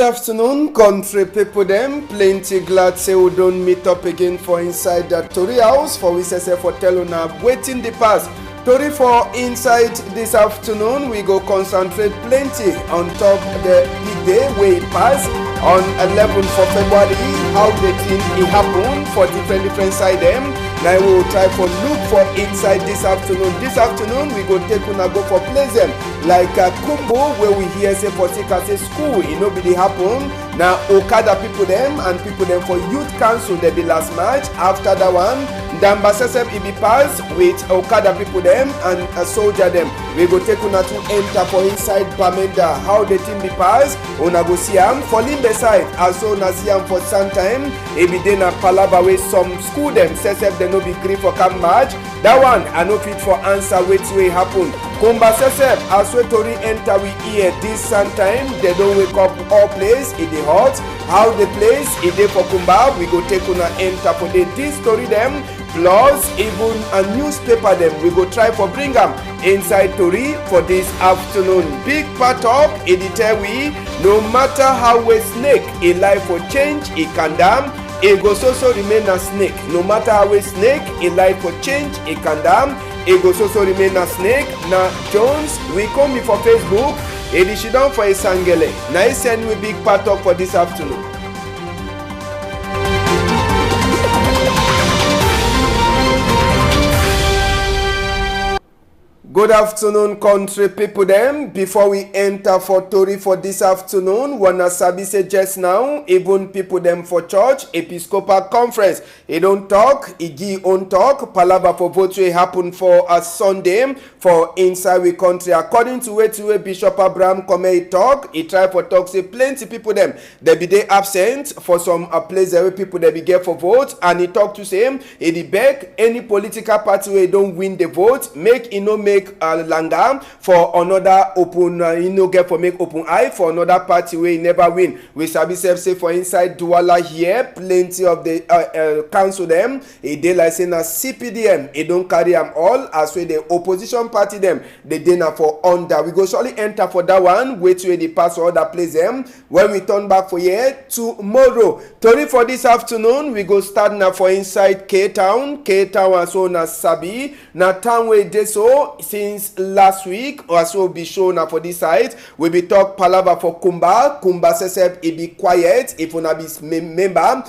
afternoon, country people them. Plenty glad say we don't meet up again for inside that Tori house for we say for tell una waiting the past. Tori for inside this afternoon, we go concentrate plenty on top the big day way pass on 11th of February. How the thing it happen for different side them. Now we will try for look for inside this afternoon. This afternoon we go take una go for pleasant like Kumbo where we hear say for say school it no be dey happen. Now Okada people them and people them for youth council they be last March. After that one Damba Sesep it be pass with Okada people them and a soldier them. We go take una to enter for inside Bamenda. How the thing be pass? Una go see am for Limbe side. Also na see am for sometime. It be then a palaba with some school them. Sesep them no be gree for come match. That one I no fit for answer which way happen. Kumba Sesep as we Tori enter we hear this sometime. They don't wake up all place in the hot. How the place if they for Kumba we go take una enter for the this story them. Plus even a newspaper them we go try for bring them inside Tori for this afternoon. Big part of it tell we no matter how we snake a life for change it can damn it goes also remain a snake. No matter how we snake a life for change it can damn it goes also remain a snake. Now Jones we come for Facebook it is down for a sangele. Now I send we big part of for this afternoon. Good afternoon, country people them. Before we enter for Tori for this afternoon, wanna sabi say just now, even people them for church, Episcopal conference, he don't talk, he give on talk, palava for vote will happen for a Sunday for inside we country. According to where Bishop Abraham come he talk, he try for talk, say plenty people them, they be they absent for some place where people they be get for vote, and he talk to say, he beg any political party where don't win the vote, make he no make langa for another open get for make open eye for another party where he never win. We sabi say for inside Douala here plenty of the council them a day like saying a CPDM it don't carry them all as well the opposition party them they dinner for under. We go surely enter for that one wait till the pass or other place them when we turn back for here tomorrow. Tori for this afternoon we go start now for inside K-Town and so na sabi na town where they so since last week or so be shown now for this side we be talk palava for Kumba Sesep it be quiet if una be member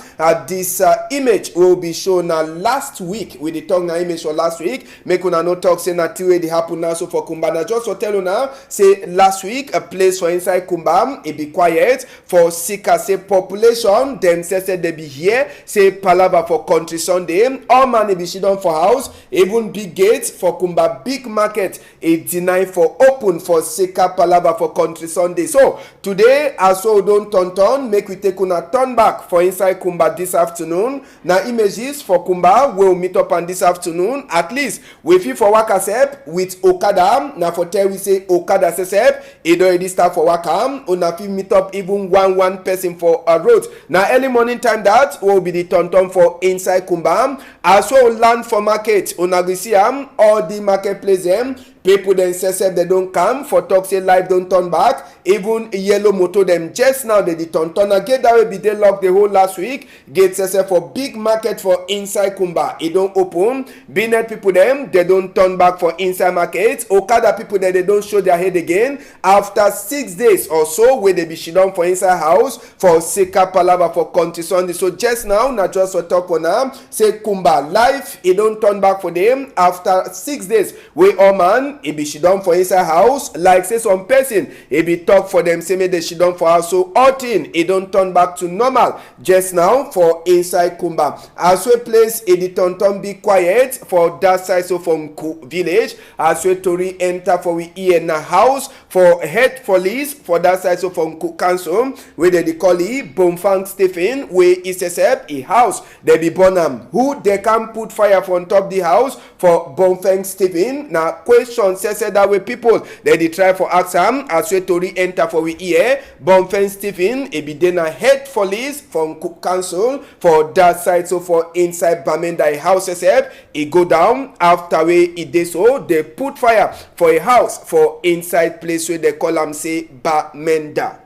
this image will be shown last week with the talk na image for last week make una no talk say na till it happen now so for Kumba na just for tell una say last week a place for inside Kumba it be quiet for Sika say population them say they be here say palava for country Sunday all man be shidon for house even big gates for Kumba big market it deny for open for Sika palava for country Sunday. So today as well don't turn make we take una turn back for inside Kumba this afternoon. Now images for Kumba will meet up on this afternoon at least we feel for waka sep with Okada. Now for tell we say Okada sep it already start for waka una fit meet up even one person for a road. Now early morning time that will be the turn for inside Kumba as well land for market una go see all the marketplace them people then say they don't come for talk say life don't turn back even yellow motor them just now they turn again that will be they lock the whole last week gate say for big market for inside Kumba it don't open Binet people them they don't turn back for inside market Okada people that they don't show their head again after 6 days or so where they be shidon for inside house for Sika palava for country Sunday. So just now not just for talk on them say Kumba life it don't turn back for them after 6 days we all man it be shidon for inside house like say some person it be talk for them say me they shidon for house so all thing it don't turn back to normal just now for inside Kumba as we place it the turn be quiet for that side so from village as we Tori enter for we here in a house for head police for that side so from council where they call it Bonfang Stephen where is a house they be bonam who they can put fire for on top the house for Bonfang Stephen. Now question says that way people they try for ask him as we Tori enter for we here Bonfang Stephen it be then a head police from council for that side so for inside Bamenda house it go down after way it dey so they put fire for a house for inside place where they call them say Bamenda.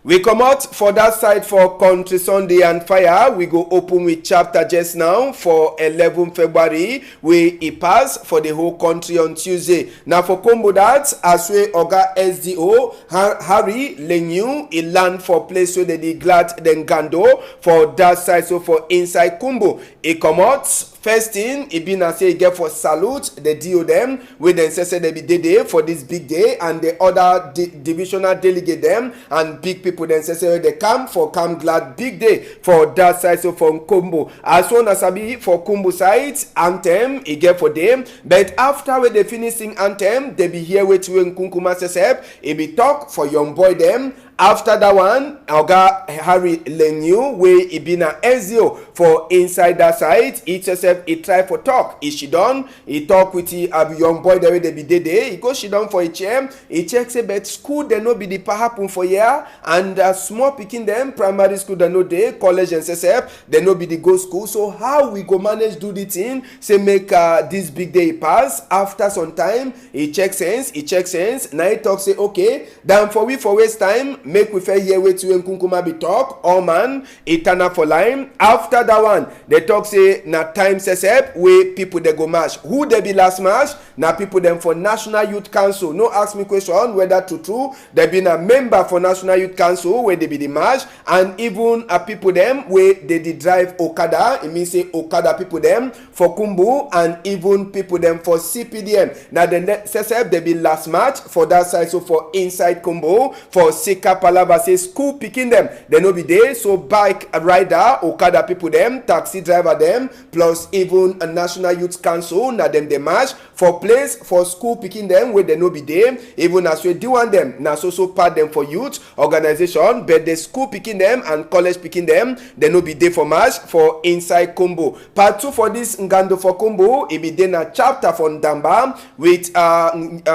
We come out for that side for Country Sunday and Fire. We go open with chapter just now for 11 February. We pass for the whole country on Tuesday. Now for combo that, as we Oga SDO, Harry Lenyu, he land for place where they glad then Gando for that side. So for inside combo, he come out. First thing, it been say get for salute the DO them with them say they be day for this big day, and the other divisional delegate them and big people then say they come glad big day for that side. So from Kumbu, as soon as I be for Kumbu side anthem it get for them, but after when they finishing anthem they be here with you in Kunkuma Sesep, it be talk for young boy them. After that one, Oga Harry Lenyu, where he been a SEO for inside that side. He herself, he try for talk. Is she done? He talk with the young boy there, they be there. He go she done for a chair. He checks a bet school, they no be the happen for year. And small picking them, primary school, they no day, college and SSF, they no be the go school. So how we go manage do the thing, say make this big day pass. After some time, he check sense. Now he talk say, okay, then for waste time, make we fair here with you and Kunkuma be talk. Oh man, eternal for line. After that one, they talk say na time says up where people they go march. Who they be last march? Now people them for National Youth Council. No ask me question whether to true. They been a member for National Youth Council where they be the march, and even a people them where they did drive Okada. It means say Okada people them for Kumbu, and even people them for CPDM. Now the says up they be last march for that side. So for inside Kumbu for Sika Palava say school picking them, they no be there. So bike rider, Okada people them, taxi driver them, plus even a National Youth Council, now them they march for place for school picking them where they no be there. Even as we do want them, now so part them for youth organization, but the school picking them and college picking them, they no be there for march for inside Combo. Part 2 for this Ngando for Combo, it be then a chapter for Ndamba with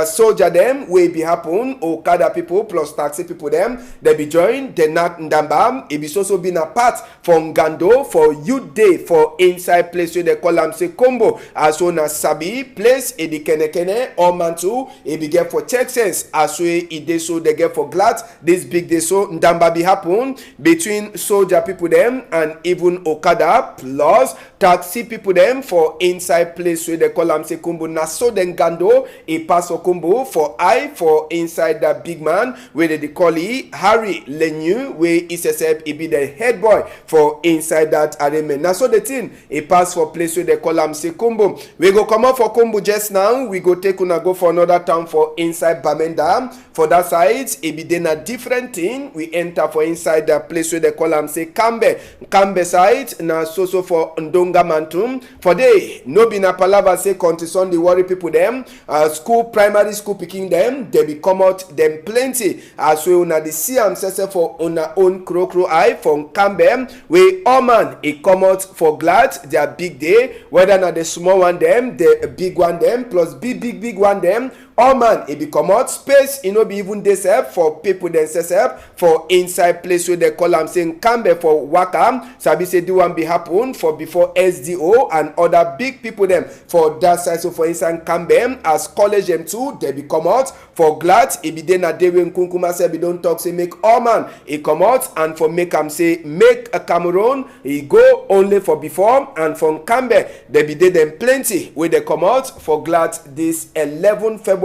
soldier them where be happen, Okada people plus taxi people them. They be joined the Ndamba. It be also been a part from Gando for youth day for inside place where they call them say Combo. As soon as Sabi place it the Kene or Mantu, it be get for Texas. As we it dey so they get for glad this big day. So Ndamba be happen between soldier people them and even Okada plus taxi people them for inside place where they call them say Combo. Na so then Gando a pass for Combo for I for inside that big man where they call it Harry Lenyu, where is he be the head boy for inside that arrangement. Now so the thing he pass for place where they call him say Combo. We go come out for Combo just now. We go take una go for another town for inside Bamenda. For that side, it be then a different thing. We enter for inside the place where they call him say Kambe side. Now so for Ndonga Mantum. For they no be na palava say Country Sunday worry people them. School primary school picking them. They be come out them plenty. As we una the see am say for una own crow eye from Kambe. We all man it come out for glad their big day. Whether na the small one them, the big one them, plus big one them. All man it be come out space. It no be even this help for people themselves for inside place where they call them saying Kambe for Waka. Sabi say do one be happen for before SDO and other big people them for that side. So for instance Kambe as college them too, they be come out for glad. It be then a day when Kunkuma say be don't talk say make all man it come out, and for make am say make a Cameroon he go only for before, and from Kambe they be there them plenty where they come out for glad this 11 February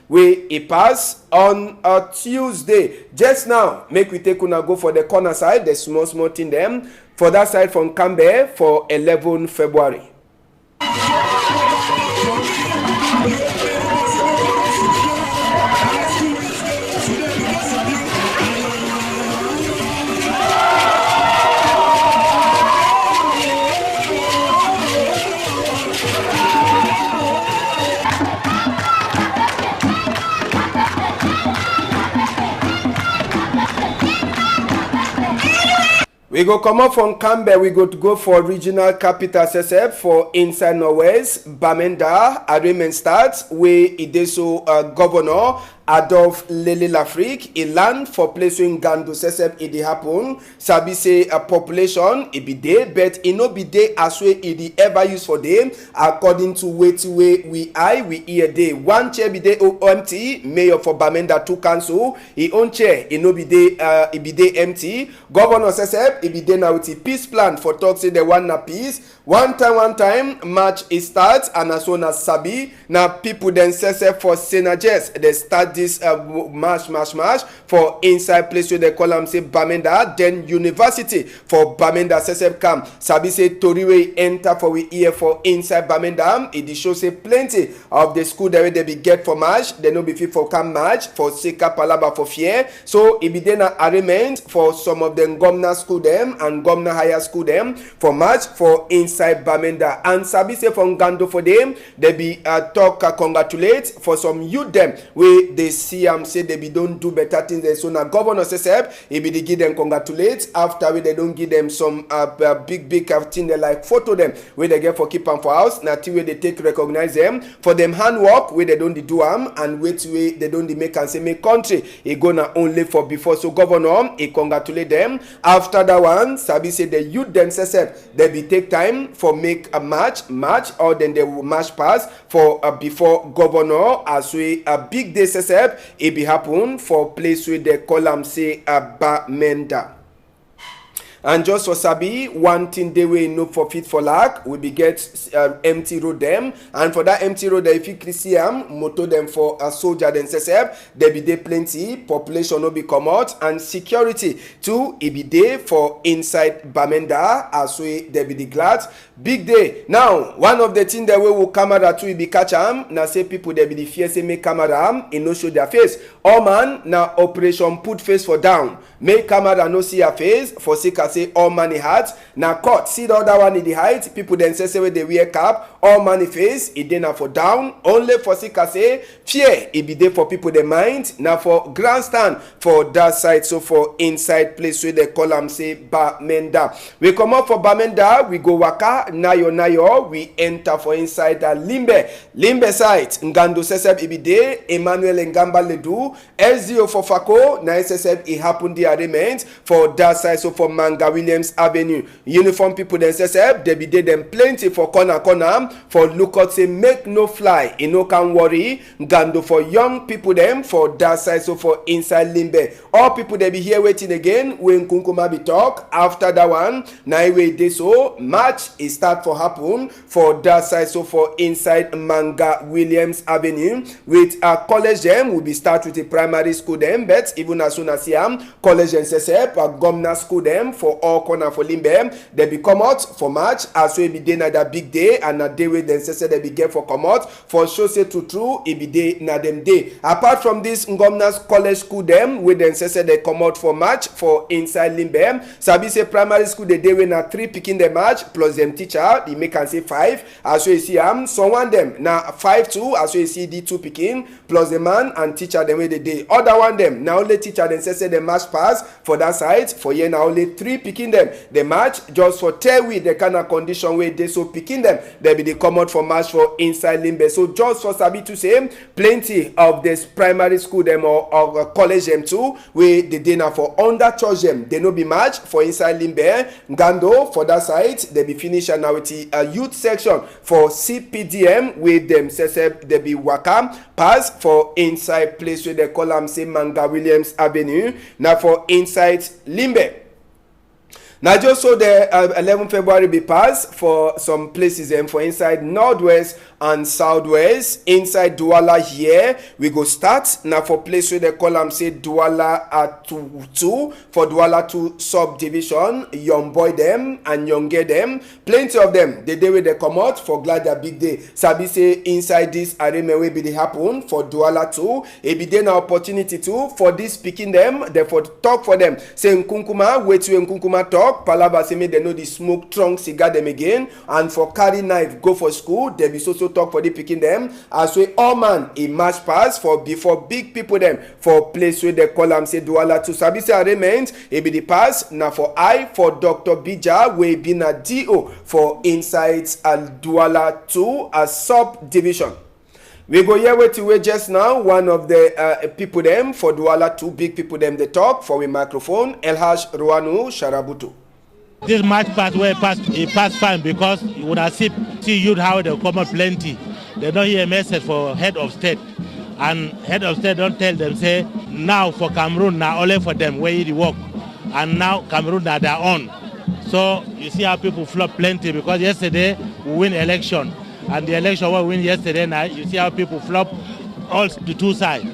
where it pass on a Tuesday. Just now make we take una go for the corner side, the small thing them for that side from Kambe for 11 February. We go come up from Kambe, we go to go for regional capital SSF for inside Norwest, Bamenda, arrangement starts, where it is so governor Adolf Lele Lafrique, a land for place in Gando Sesep it happen. Sabi say a population it be there, but it no be there as way it ever use for them according to way we hear day. One chair be there empty, mayor for Bamenda 2 council, he own chair it no be there it be there empty. Governor Sesep it be there now with a peace plan for talk say the one na peace. One time March it starts and as soon as Sabi now people then Sesep for Senajes they start this march for inside place where they call them say Bamenda, then university for Bamenda Sesep camp. Sabi say Toriwe enter for we here for inside Bamenda. It show say plenty of the school that they be get for march. They no be fit for camp march for Seka Palaba for fear. So it be then an arrangement for some of them Gomna school them and Gomna higher school them for march for inside Bamenda. And Sabi say from Gando for them they be talk congratulate for some youth them where they see say they be don't do better things. So now governor Sesep he be they give them congratulate after we they don't give them some big thing they like photo them where they get for keep them for house. Now till they take recognize them for them handwork where they don't do them and wait way they don't make and say make country he gonna only for before. So governor he congratulate them. After that one Sabi say the youth them Sesep they be take time for make a match or then they will match pass for before governor as we a big day Sesep it be happen for place where they call them say Bamenda. And just for Sabi, one thing they will no for fit for lack, we be get empty road them. And for that empty road, if you see them, moto them for a soldier then Sesep, there be there plenty, population no be come out, and security too, it be there for inside Bamenda, as we there be the glad. Big day. Now, one of the things that we will camera too, be catch them, now say people there be the fear say make camera, it no show their face. Oh man, now operation put face for down. Make camera no see your face, for sake say all money hat. Now cut, see the other one in the height. People then say when they wear cap, all money face, it then for down. Only for sake say fear, it be there for people they mind. Now for grandstand for that side, so for inside place where they call them say Bamenda. We come up for Bamenda, we go waka, nayo, we enter for inside the Limbe side. Ngando Sesep it be there, Emmanuel Ngamba Ledu, SDO for Fako, na Sesep it happened the arrangement for that side, so for Manga Williams Avenue. Uniform people then Sesep, they be there them plenty for corner for lookout say make no fly, you no can worry. Ngando for young people them for that side, so for inside Limbe. All people they be here waiting again when Kunkuma be talk. After that one, na way they so match is start for happen for that side, so for inside Manga Williams Avenue with a college them will be start with a primary school them, but even as soon as college and Sesep a Gomna school them for all corner for Limbe they be come out for match as we be day na that big day and a day where then Sesep they be get for come out for show say true it be day na them day. Apart from this Gomna's college school them where then Sesep they come out for match for inside Limbe. Sabi say primary school the day when na 3 picking the match plus them teacher they make and say 5 as we see someone them now 5 2 as we see the 2 picking plus the man and teacher them way the day. Other one them now only teacher then say the match pass for that side for here now only 3 picking them the match just for tell with the kind of condition where they so picking them they be the come out for match for inside Limbe. So just for Sabi to say plenty of this primary school them or college them too where they day now for under church them they no be match for inside Limbe. Gando for that side they be finished now with the youth section for CPDM with them Sesep they be waka pass for inside place where they call them say Manga Williams Avenue now for inside Limbe. Now just so the 11 February be passed for some places and for inside Northwest and Southwest. Inside Douala here we go start now for place where they call them say Douala 2 for Douala 2 subdivision. Young boy them and young girl them, plenty of them. The day where they come out for glad that big day. Sabi say inside this arrangement will be the happen for Douala 2. It be then an opportunity too for this speaking them. Therefore talk for them. Say Nkunkuma wait to Nkunkuma talk. Palaba say make they know the smoke trunk cigar them again and for carry knife go for school they be so talk for the picking them as we all man a match pass for before big people them for place where they call them say Douala 2 Sabi say arrangement it be the pass now for I for Dr. Bija we be na DO for inside Douala 2 a subdivision. We go here with you just now. One of the people them for Douala, two big people them they talk for a microphone. Elhaj Ruanu Sharabutu. This match pass where it passed fine because when I see youth how they come out plenty. They don't hear a message for head of state. And head of state don't tell them, say, now for Cameroon, now only for them, where you work. And now Cameroon are their own. So you see how people flop plenty because yesterday we win election. And the election we win yesterday night, you see how people flop all the two sides.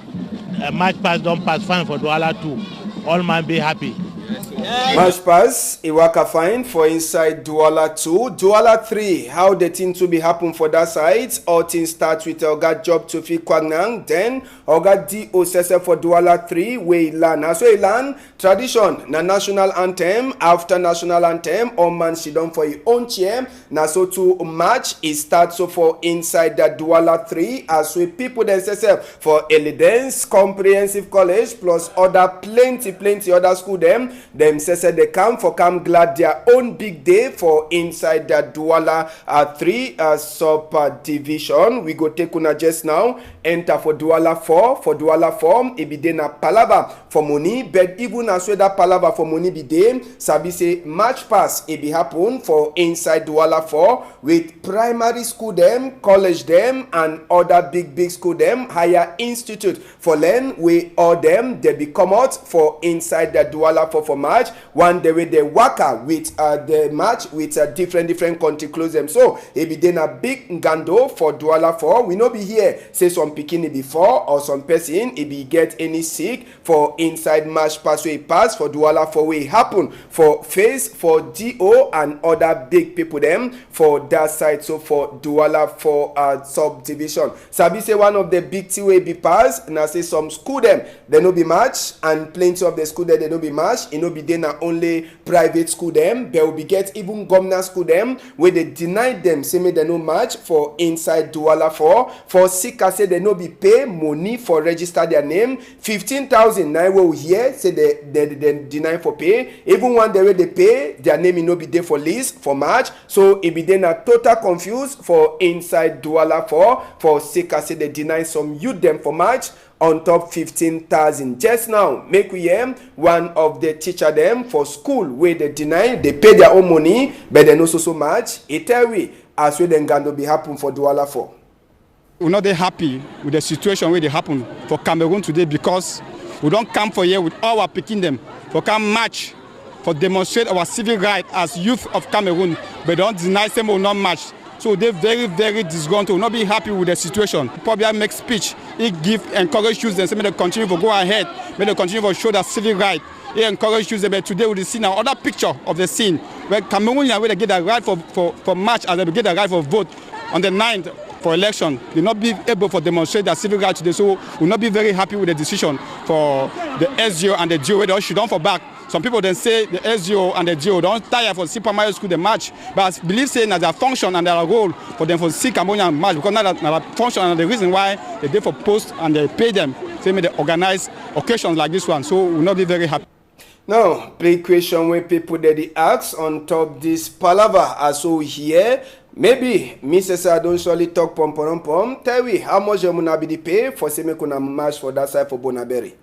Match pass don't pass fine for Douala too. All man be happy. Match pass, Iwaka fine for inside Douala 2. Douala 3, how the thing to be happen for that side. All things start with Oga Job to fi Kwagnang. Then Oga D.O.S.S. for Douala 3, where he learn. As we learn, tradition, na national anthem. After national anthem, all man sit down for his own chair. Na so to match, it starts so for inside the Douala 3. As we people themselves for Elidence, Comprehensive College, plus other plenty other school them said they come glad their own big day for inside the Douala 3 sub-division. We go take una just now, enter for Douala 4. For Douala 4, it be then a palava for money, but even as well that palava for money be there, sabi say match pass it be happen for inside Douala 4 with primary school them, college them, and other big school them, higher institute for learn we all them, they be come out for inside the Douala 4 for match. One day with the waka with the match with different country close them. So it be then a big ngando for Douala 4. We no be here say some bikini before or some person it be get any sick for inside match pass way pass for Douala 4 way happen for face for DO and other big people them for that side. So for Douala 4 subdivision, sabi say one of the big thing way be pass. Now say some school them they no be match and plenty of the school there they no be match. It no be then only private school them. They will be get even government school them where they deny them say me they no match for inside Douala 4. For sick I say they no be pay money for register their name. 15,000 now we here say they deny for pay. Even one day where they pay their name it no be there for list for match. So it be then a total confused for inside Douala 4. For sick I say they deny some youth them for match on top 15,000. Just now, make we hear one of the teacher them for school where they deny, they pay their own money, but they know so much. It tell we as well then going to be happen for Douala 4. We're not that happy with the situation where they happen for Cameroon today because we don't come for here with all our picking them for come match for demonstrate our civil right as youth of Cameroon, but don't deny them will not match. So they're very disgruntled, not be happy with the situation. Probably make speech, it encourage youth and say may they continue to go ahead, may they continue to show that civil right. He encourage youth, but today we see now other picture of the scene where Cameroonians where they get the right for march and they get the right for vote on the 9th for election. They will not be able to demonstrate their civil right today, so we'll not be very happy with the decision for the SGO and the GO where they should down for back. Some people then say the SGO and the GO don't tire for see primary school the match, but I believe saying that their function and their role for them for see Cameroonian match because now that function and the reason why they did for post and they pay them, say may they organize occasions like this one, so we'll not be very happy. Now, play question where people that they ask on top this palaver as we here. Maybe Mrs. I don't surely talk pom. Tell me how much you gonna be the pay for say me kuna match for that side for Bonaberry.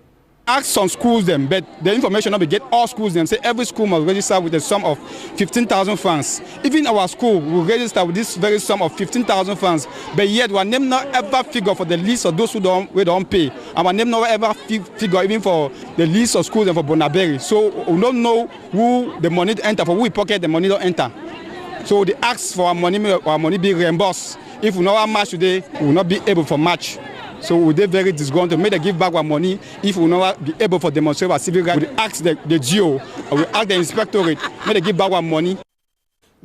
Ask some schools them, but the information not be get all schools them. Say every school must register with a sum of 15,000 francs. Even our school will register with this very sum of 15,000 francs. But yet our name not ever figure for the list of those who don't pay. Our name not ever figure even for the list of schools and for Bonaberry. So we don't know who the money enter for, who we pocket the money don't enter. So they ask for our money be reimbursed. If we know how much today, we will not be able for match. So we are very disgruntled. May they give back our money if we will not be able to demonstrate our civil rights. We ask the GO, or we ask the inspectorate, may they give back our money.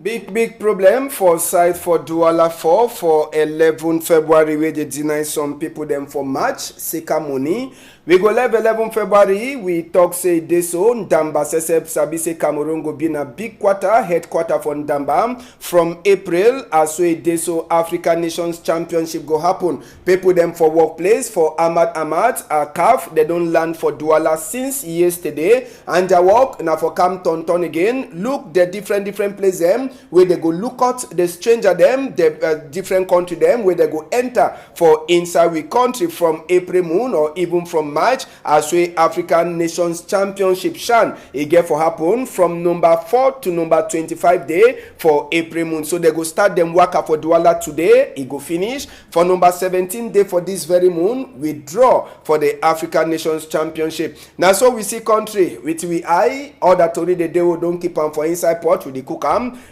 Big problem for side for Douala 4 for 11 February where they deny some people them for match, seeker money. We go live 11 February. We talk say this so Ndamba Sesep Sabi say Cameroon go be in a big headquarter for Ndamba from April as we this so African Nations Championship go happen. People them for workplace for Ahmad CAF. They don't land for Douala since yesterday and their work now for Cam Tonton again. Look the different places them where they go look at the stranger them the different country them where they go enter for inside we country from April moon or even from March as we African Nations Championship shan it get for happen from number 4 to number 25 day for April moon. So they go start them waka for Douala today. It go finish for number 17 day for this very moon. We draw for the African Nations Championship. Now so we see country with we eye or that already the day we don't keep on for inside port with the cook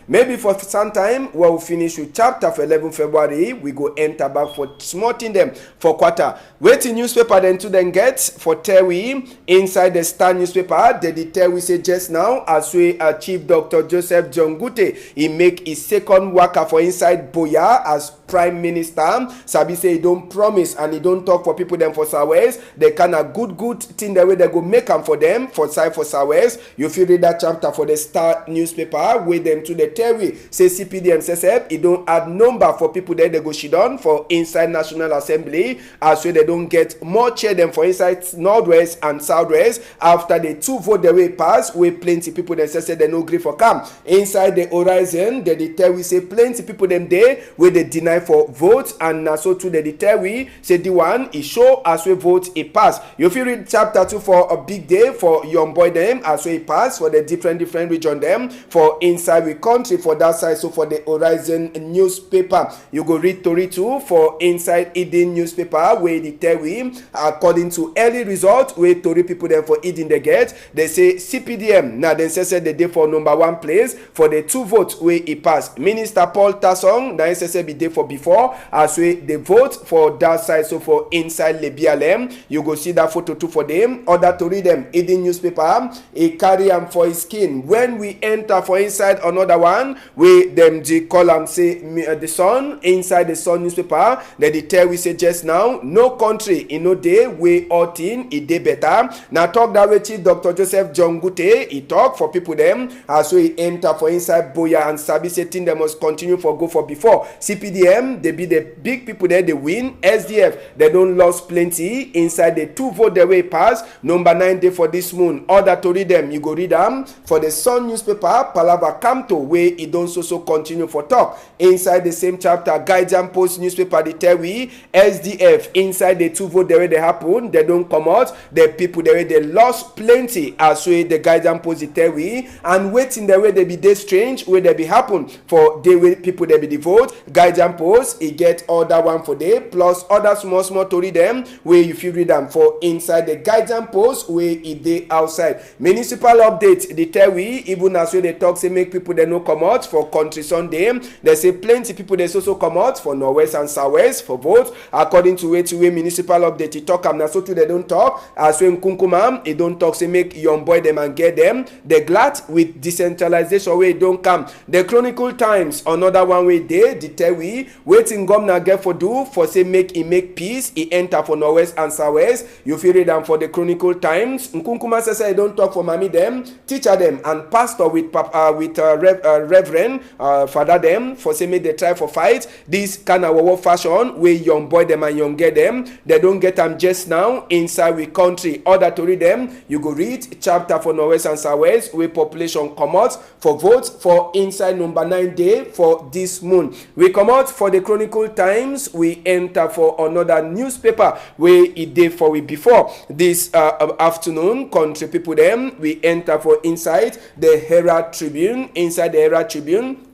maybe for some time we'll finish with chapter for 11 February. We go enter back for smarting them for quarter. Waiting newspaper then to then get for Terry inside the Star newspaper. The Terry say just now as we Chief Dr. Joseph John Gute he make his second worker for inside Boya as Prime Minister. Sabi say he don't promise and he don't talk for people them for Southwest. They kind of good thing the way they go make them for them for side for Southwest. You feel read that chapter for the Star newspaper with them to the Terry say CPDM says he don't add number for people there they go shit on for inside National Assembly as well they don't get more chair them for inside Northwest and Southwest after the 2 vote the way pass with plenty people them say they no agree for come inside the horizon. The Terry say plenty people them there where they deny for votes and so to the Terry say the one he show as we vote it pass. You feel read chapter 2 for a big day for young boy them as we pass for the different region them for inside we country for that side. So for the horizon newspaper you go read Tori 2 for inside Eden newspaper where the Terry according to early result where Tori people them for Eden they get they say CPDM now then say the day for number 1 place for the 2 votes where it pass. Minister Paul Tassong now say be day for before as we the vote for that side. So for inside Lebialem you go see that photo 2 for them other to read them Eden newspaper he carry am for his skin when we enter for inside another one we them the column say the Sun inside the Sun newspaper that the tell we say just now no country in no day we ought in it day better. Now talk that way Chief Dr. Joseph John Gute he talk for people them as we enter for inside Boya and Sabi say thing they must continue for go for before CPDM they be the big people there they win. SDF they don't lost plenty inside the 2 vote the way pass number 9 day for this moon. Other to read them you go read them for the Sun newspaper Palava Camto where it don't so continue for talk inside the same chapter. Guardian Post newspaper they tell we SDF inside the 2 vote the way they happen they don't come out the people the way they lost plenty as way the Guardian Post they tell we and waiting the way they be they strange where they be happen for the way people they be the vote. Guardian Post he get other one for day plus other small to read them where if you read them for inside the Guardian Post where it they outside. Municipal update they tell we even as way they talk say make people they no come out for country Sunday. They say plenty people they also come out for Northwest and Southwest for vote according to way municipal update he talk am na so too they don't talk as when Kunkumam he don't talk say make young boy them and get them they glad with decentralization way don't come. The Chronicle Times another one way they tell we waiting governor get for do for say make peace he enter for Northwest and Southwest. You feel read them for the Chronicle Times. Nkunkuma says he don't talk for mommy them teacher them and pastor with reverend father them for say make they try for fight this kind of war fashion where young boy them and young get them they don't get them just now inside we country. Other to read them you go read chapter for Northwest and Southwest where population come out for votes for inside number 9 day for this moon. We come out for the Chronicle Times we enter for another newspaper where it day for we before this afternoon country people them we enter for inside the Herald Tribune. Inside the Herald Tribune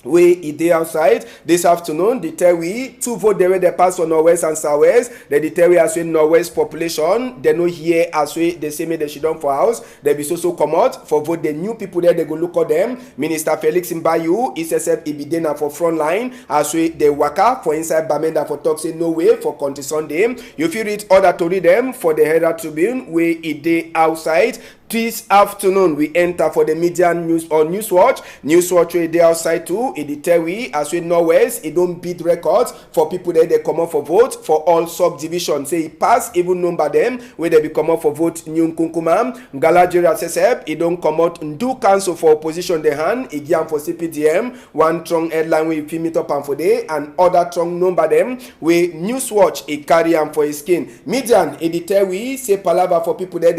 we it day outside this afternoon the tell we 2 vote the way they pass for Northwest and Southwest. They tell we as we Northwest population they no here as we they say me they should done for house they be so come out for vote the new people there they go look at them. Minister Felix Mbayu he says he be there for front line as we they waka for inside Bamenda for talk say no way for country Sunday. You feel read other to read them for the Herald Tribune where it day outside this afternoon we enter for the media news or Newswatch. Newswatch wey dey outside too. It dey tell we as we know west, it don't beat records for people that they come out for vote for all subdivisions. Say it pass even number them where they be come out for vote New Kunkumam, Galajira SSF, it don't come out do cancel for opposition the hand, it give for CPDM, one strong headline we film it up and for day, and other strong number them we Newswatch it carry am for his skin. Median it dey tell we say palava for people that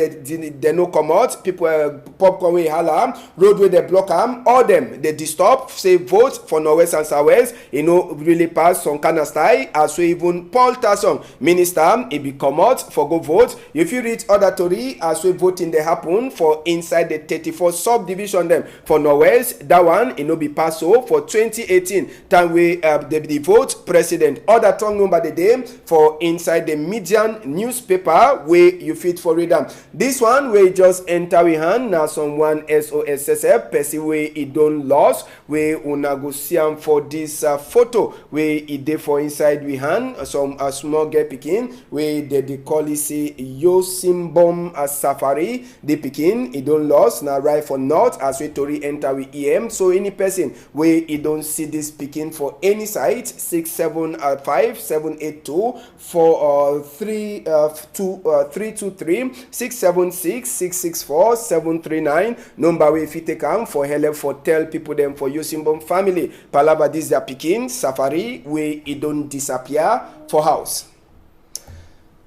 they no come out, people popcorn way holla, roadway they block am, all them they disturb, say vote for Northwest and Southwest, you know really pass some kind of style, as we even Paul Tasson, minister, it be come out for go vote. If you read other story, as we voting they happen for inside the 34 subdivision them for Northwest, that one it no be pass so for 2018 time we the vote president. Other strong number the day for inside the median newspaper where you fit for read them. This one we just enter we hand now someone SOSSF person way it don't lost we una go see am for this photo where it dey for inside we hand some small girl pikin where they call it say Yosimbom Safari the pikin it don't lost now right for north as we tori enter we EM. So any person where it don't see this pikin for any site 675 782 323 676 664 739 number where if you take am for help for tell people them for Yosimbom family palava this their pikin Safari where it don't disappear for house.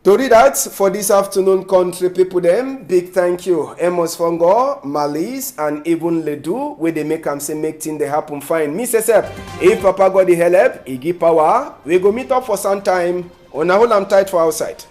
To read that for this afternoon, country people them, big thank you. Amos Fongo, Malice, and even Ledu, where they make them say make things they happen fine. Me say, if Papa got the help, he give power, we go meet up for some time. On a whole I'm tight for outside.